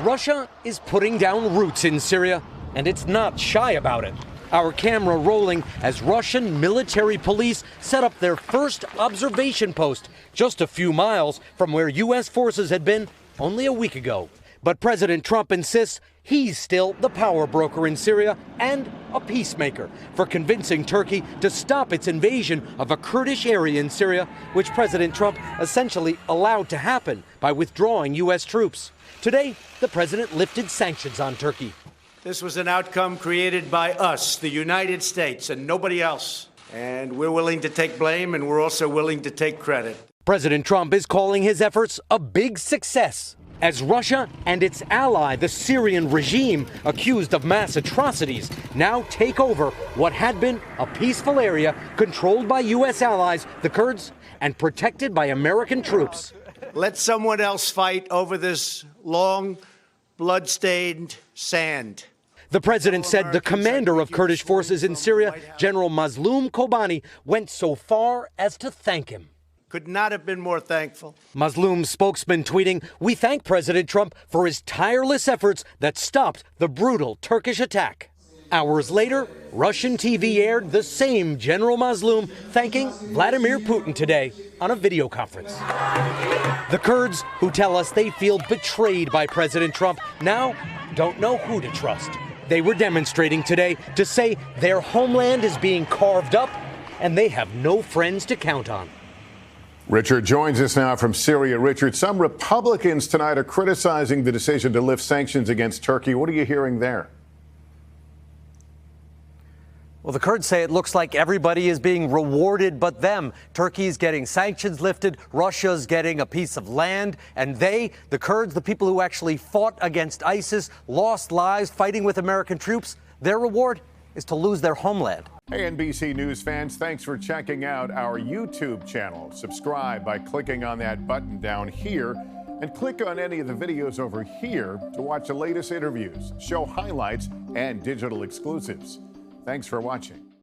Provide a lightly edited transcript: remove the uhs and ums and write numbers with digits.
Russia is putting down roots in Syria, and it's not shy about it. Our camera rolling as Russian military police set up their first observation post just a few miles from where U.S. forces had been only a week ago. But President Trump insists he's still the power broker in Syria and a peacemaker for convincing Turkey to stop its invasion of a Kurdish area in Syria, which President Trump essentially allowed to happen by withdrawing U.S. troops. Today, the president lifted sanctions on Turkey. This was an outcome created by us, the United States, and nobody else. And we're willing to take blame, and we're also willing to take credit. President Trump is calling his efforts a big success, as Russia and its ally, the Syrian regime, accused of mass atrocities, now take over what had been a peaceful area controlled by U.S. allies, the Kurds, and protected by American troops. Let someone else fight over this long, blood-stained sand. The president said the commander of Kurdish forces in Syria, General Mazloum Kobani, went so far as to thank him. Could not have been more thankful. Mazloum's spokesman tweeting, "We thank President Trump for his tireless efforts that stopped the brutal Turkish attack." Hours later, Russian TV aired the same General Mazloum thanking Vladimir Putin today on a video conference. The Kurds, who tell us they feel betrayed by President Trump, now don't know who to trust. They were demonstrating today to say their homeland is being carved up and they have no friends to count on. Richard joins us now from Syria. Richard, some Republicans tonight are criticizing the decision to lift sanctions against Turkey. What are you hearing there? Well, the Kurds say it looks like everybody is being rewarded but them. Turkey's getting sanctions lifted, Russia's getting a piece of land, and they, the Kurds, the people who actually fought against ISIS, lost lives fighting with American troops, their reward is to lose their homeland. Hey, NBC News fans, thanks for checking out our YouTube channel. Subscribe by clicking on that button down here and click on any of the videos over here to watch the latest interviews, show highlights, and digital exclusives. Thanks for watching.